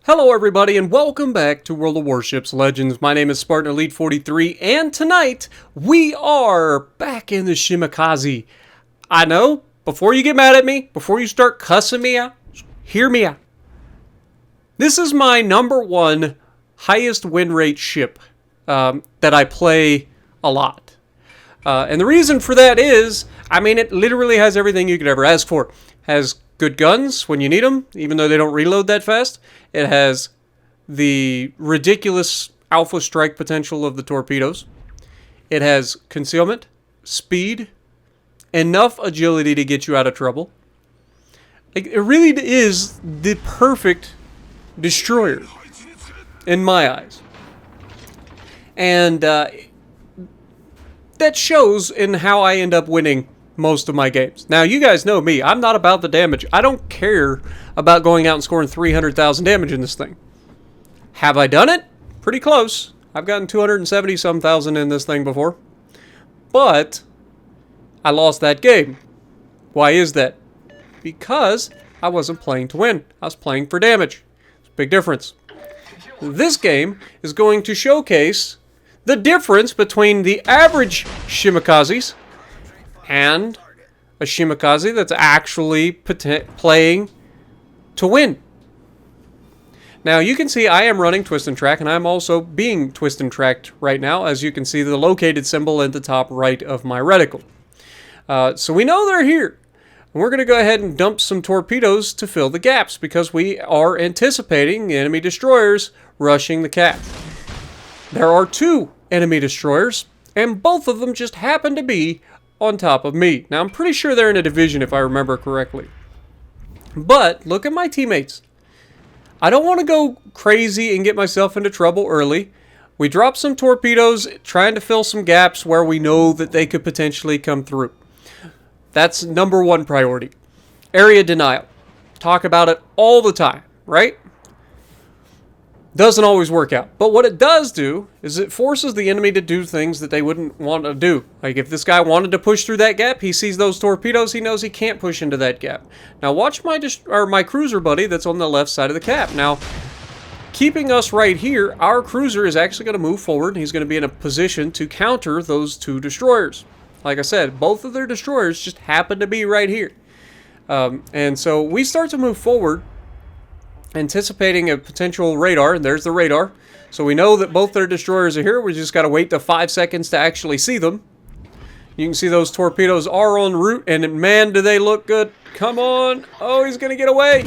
Hello everybody and welcome back to World of Warships Legends. My name is Spartan Elite 43 and tonight we are back in the Shimakazi. I know, before you get mad at me, before you start cussing me out, hear me out. This is my #1 highest win rate ship that I play a lot. And the reason for that is, it literally has everything you could ever ask for. Has good guns when you need them, even though they don't reload that fast. It has the ridiculous alpha strike potential of the torpedoes. It has concealment, speed, enough agility to get you out of trouble. It really is the perfect destroyer, in my eyes. And that shows in how I end up winning most of my games. Now, you guys know me. I'm not about the damage. I don't care about going out and scoring 300,000 damage in this thing. Have I done it? Pretty close. I've gotten 270-some thousand in this thing before. But I lost that game. Why is that? Because I wasn't playing to win. I was playing for damage. It's a big difference. This game is going to showcase the difference between the average Shimakazis and a Shimakazi that's actually playing to win. Now you can see I am running twist and track, and I'm also being twist and tracked right now, as you can see the located symbol at the top right of my reticle. So we know they're here. And we're going to go ahead and dump some torpedoes to fill the gaps, because we are anticipating enemy destroyers rushing the cap. There are 2 enemy destroyers, and both of them just happen to be on top of me. Now, I'm pretty sure they're in a division if I remember correctly. But look at my teammates. I don't want to go crazy and get myself into trouble early. We drop some torpedoes trying to fill some gaps where we know that they could potentially come through. That's #1 priority. Area denial. Talk about it all the time, right? Doesn't always work out. But what it does do is it forces the enemy to do things that they wouldn't want to do. Like if this guy wanted to push through that gap, he sees those torpedoes, he knows he can't push into that gap. Now watch my cruiser buddy that's on the left side of the cap. Now, keeping us right here, our cruiser is actually going to move forward, and he's going to be in a position to counter those 2 destroyers. Like I said, both of their destroyers just happen to be right here. And so we start to move forward, anticipating a potential radar, and there's the radar. So we know that both their destroyers are here. We just got to wait the 5 seconds to actually see them. You can see those torpedoes are en route, and man, do they look good. Come on. Oh, he's going to get away.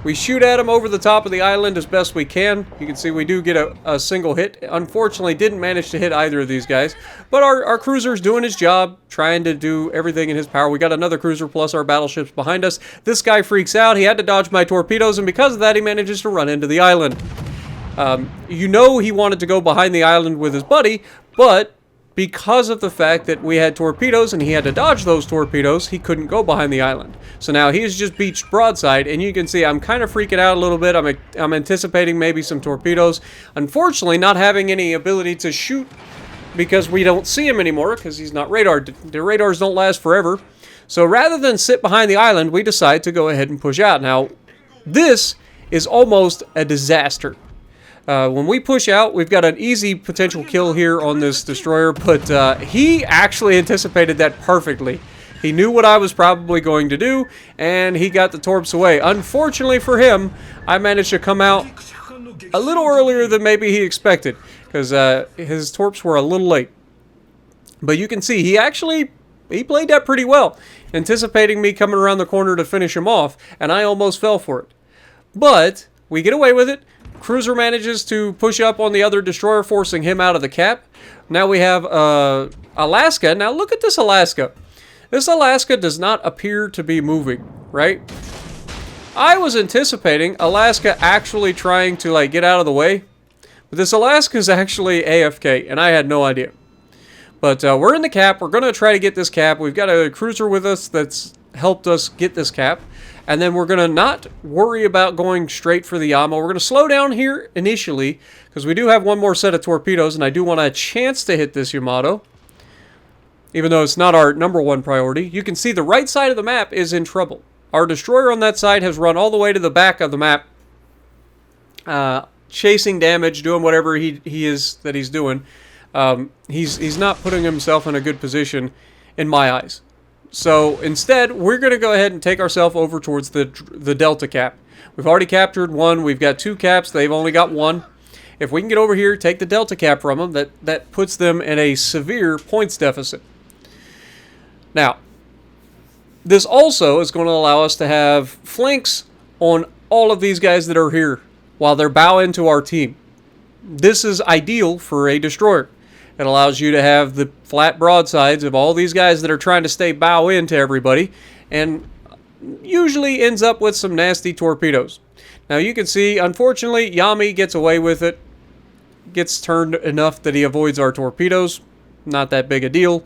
We shoot at him over the top of the island as best we can. You can see we do get a single hit. Unfortunately, didn't manage to hit either of these guys. But our cruiser's doing his job, trying to do everything in his power. We got another cruiser plus our battleships behind us. This guy freaks out. He had to dodge my torpedoes, and because of that, he manages to run into the island. You know he wanted to go behind the island with his buddy, but because of the fact that we had torpedoes and he had to dodge those torpedoes, he couldn't go behind the island. So now he's just beached broadside, and you can see I'm kind of freaking out a little bit. I'm anticipating maybe some torpedoes. Unfortunately, not having any ability to shoot because we don't see him anymore because he's not radared. The radars don't last forever. So rather than sit behind the island, we decide to go ahead and push out. Now, this is almost a disaster. When we push out, we've got an easy potential kill here on this destroyer, but he actually anticipated that perfectly. He knew what I was probably going to do, and he got the torps away. Unfortunately for him, I managed to come out a little earlier than maybe he expected, because his torps were a little late. But you can see, he played that pretty well, anticipating me coming around the corner to finish him off, and I almost fell for it. But we get away with it. Cruiser manages to push up on the other destroyer, forcing him out of the cap. Now we have Alaska. Now look at this Alaska. This Alaska does not appear to be moving, right? I was anticipating Alaska actually trying to get out of the way. But this Alaska is actually AFK, and I had no idea. But we're in the cap. We're going to try to get this cap. We've got a cruiser with us that's helped us get this cap. And then we're going to not worry about going straight for the Yama. We're going to slow down here initially, because we do have one more set of torpedoes, and I do want a chance to hit this Yamato, even though it's not our #1 priority. You can see the right side of the map is in trouble. Our destroyer on that side has run all the way to the back of the map, chasing damage, doing whatever he's doing. He's not putting himself in a good position in my eyes. So instead, we're going to go ahead and take ourselves over towards the Delta Cap. We've already captured one. We've got 2 caps. They've only got 1. If we can get over here, take the Delta Cap from them, that puts them in a severe points deficit. Now, this also is going to allow us to have flanks on all of these guys that are here while they're bow into our team. This is ideal for a destroyer. It allows you to have the flat broadsides of all these guys that are trying to stay bow into everybody, and usually ends up with some nasty torpedoes. Now you can see, unfortunately, Yami gets away with it. Gets turned enough that he avoids our torpedoes. Not that big a deal.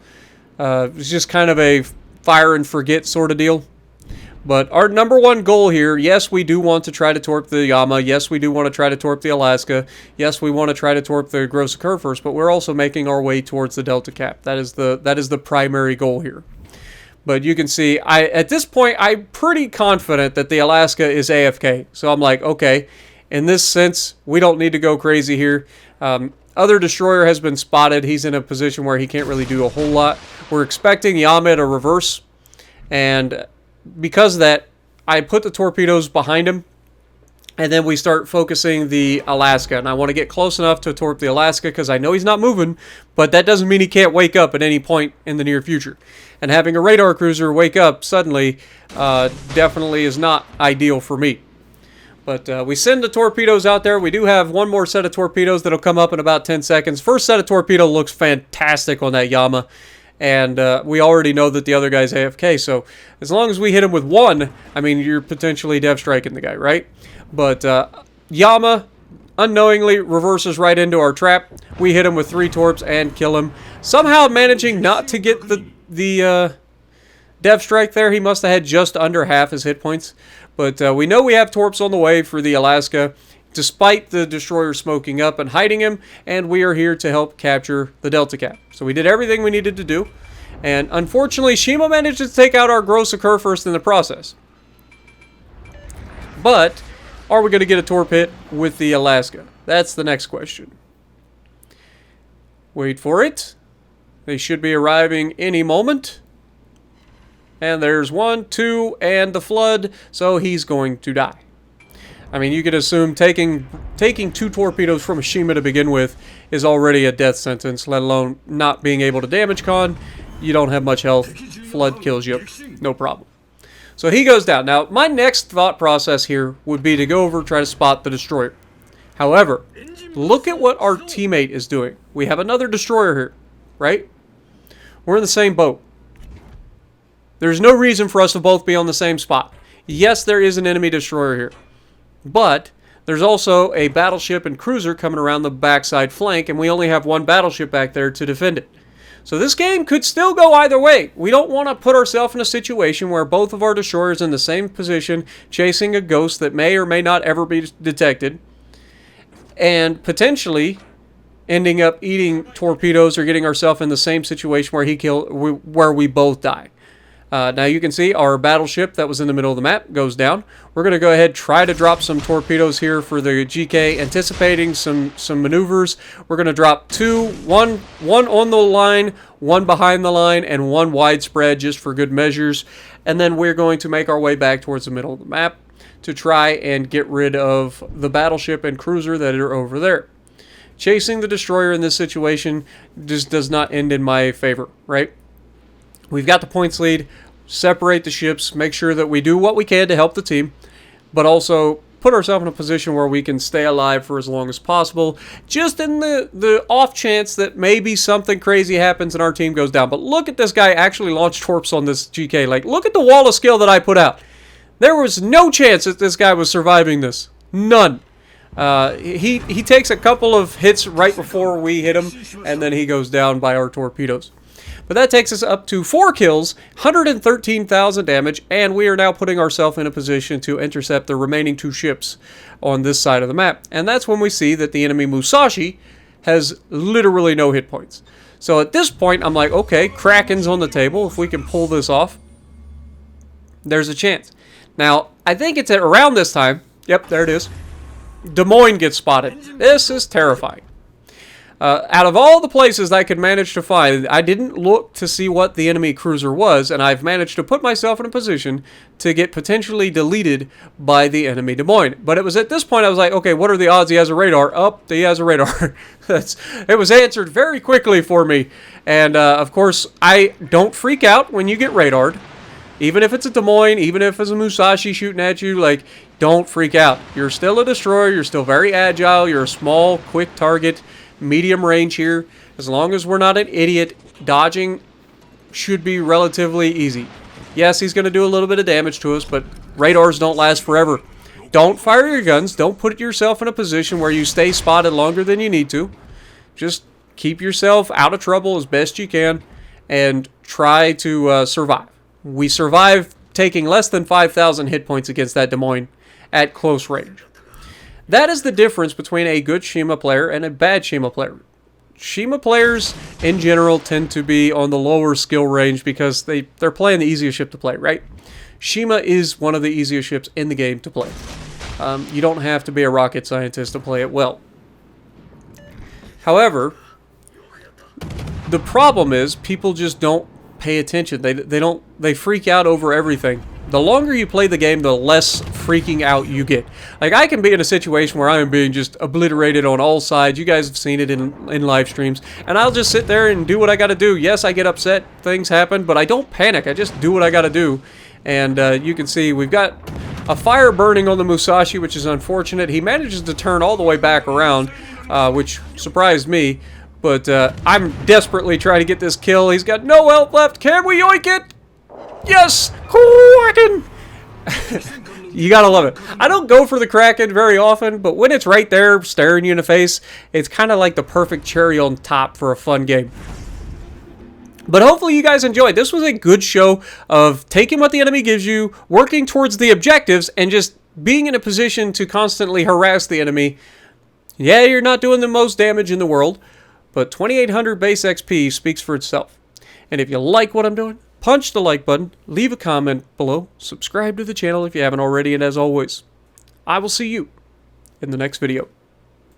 It's just kind of a fire and forget sort of deal. But our number one goal here, yes, we do want to try to torp the Yama. Yes, we do want to try to torp the Alaska. Yes, we want to try to torp the Gross Occur first, but we're also making our way towards the Delta Cap. That is the primary goal here. But you can see, at this point, I'm pretty confident that the Alaska is AFK. So I'm like, okay, in this sense, we don't need to go crazy here. Other destroyer has been spotted. He's in a position where he can't really do a whole lot. We're expecting Yama to reverse, and because of that, I put the torpedoes behind him, and then we start focusing the Alaska. And I want to get close enough to torp the Alaska because I know he's not moving, but that doesn't mean he can't wake up at any point in the near future. And having a radar cruiser wake up suddenly definitely is not ideal for me. But we send the torpedoes out there. We do have one more set of torpedoes that'll come up in about 10 seconds. First set of torpedo looks fantastic on that Yama. And we already know that the other guy's AFK. So as long as we hit him with 1, I mean, you're potentially dev striking the guy, right? But Yama unknowingly reverses right into our trap. We hit him with 3 torps and kill him. Somehow managing not to get the dev strike there. He must have had just under half his hit points. But we know we have torps on the way for the Alaska, despite the destroyer smoking up and hiding him, and we are here to help capture the Delta Cap. So we did everything we needed to do, and unfortunately, Shima managed to take out our Gross Occur first in the process. But are we going to get a torp hit with the Alaska? That's the next question. Wait for it. They should be arriving any moment. And there's 1, 2, and the flood, so he's going to die. I mean, you could assume taking 2 torpedoes from a Shima to begin with is already a death sentence, let alone not being able to damage con. You don't have much health. Flood kills you. No problem. So he goes down. Now, my next thought process here would be to go over and try to spot the destroyer. However, look at what our teammate is doing. We have another destroyer here, right? We're in the same boat. There's no reason for us to both be on the same spot. Yes, there is an enemy destroyer here. But there's also a battleship and cruiser coming around the backside flank, and we only have 1 battleship back there to defend it. So this game could still go either way. We don't want to put ourselves in a situation where both of our destroyers in the same position, chasing a ghost that may or may not ever be detected, and potentially ending up eating torpedoes or getting ourselves in the same situation where we both die. Now you can see our battleship that was in the middle of the map goes down. We're going to go ahead and try to drop some torpedoes here for the GK, anticipating some maneuvers. We're going to drop 2, one on the line, 1 behind the line, and 1 widespread just for good measures. And then we're going to make our way back towards the middle of the map to try and get rid of the battleship and cruiser that are over there. Chasing the destroyer in this situation just does not end in my favor, right? We've got the points lead. Separate the ships, make sure that we do what we can to help the team, but also put ourselves in a position where we can stay alive for as long as possible, just in the off chance that maybe something crazy happens and our team goes down. But look at this guy actually launch torps on this GK. Like, look at the wall of skill that I put out. There was no chance that this guy was surviving this. None. He takes a couple of hits right before we hit him, and then he goes down by our torpedoes. But that takes us up to 4 kills, 113,000 damage, and we are now putting ourselves in a position to intercept the remaining 2 ships on this side of the map. And that's when we see that the enemy Musashi has literally no hit points. So at this point, I'm like, okay, Kraken's on the table. If we can pull this off, there's a chance. Now, I think it's at around this time. Yep, there it is. Des Moines gets spotted. This is terrifying. Out of all the places I could manage to find, I didn't look to see what the enemy cruiser was, and I've managed to put myself in a position to get potentially deleted by the enemy Des Moines. But it was at this point I was like, okay, what are the odds he has a radar? Oh, he has a radar. It was answered very quickly for me. And, of course, I don't freak out when you get radared. Even if it's a Des Moines, even if it's a Musashi shooting at you, like, don't freak out. You're still a destroyer. You're still very agile. You're a small, quick target. Medium range here. As long as we're not an idiot, dodging should be relatively easy. Yes, he's going to do a little bit of damage to us, but radars don't last forever. Don't fire your guns. Don't put yourself in a position where you stay spotted longer than you need to. Just keep yourself out of trouble as best you can and try to survive. We survived taking less than 5,000 hit points against that Des Moines at close range. That is the difference between a good Shima player and a bad Shima player. Shima players, in general, tend to be on the lower skill range because they're playing the easiest ship to play, right? Shima is one of the easiest ships in the game to play. You don't have to be a rocket scientist to play it well. However, the problem is people just don't pay attention. They freak out over everything. The longer you play the game, the less freaking out you get. Like, I can be in a situation where I am being just obliterated on all sides. You guys have seen it in live streams. And I'll just sit there and do what I got to do. Yes, I get upset. Things happen. But I don't panic. I just do what I got to do. And you can see we've got a fire burning on the Musashi, which is unfortunate. He manages to turn all the way back around, which surprised me. But I'm desperately trying to get this kill. He's got no health left. Can we yoink it? Yes! Kraken! You gotta love it. I don't go for the Kraken very often, but when it's right there staring you in the face, it's kind of like the perfect cherry on top for a fun game. But hopefully you guys enjoyed. This was a good show of taking what the enemy gives you, working towards the objectives, and just being in a position to constantly harass the enemy. Yeah, you're not doing the most damage in the world, but 2800 base XP speaks for itself. And if you like what I'm doing, punch the like button, leave a comment below, subscribe to the channel if you haven't already, and as always, I will see you in the next video.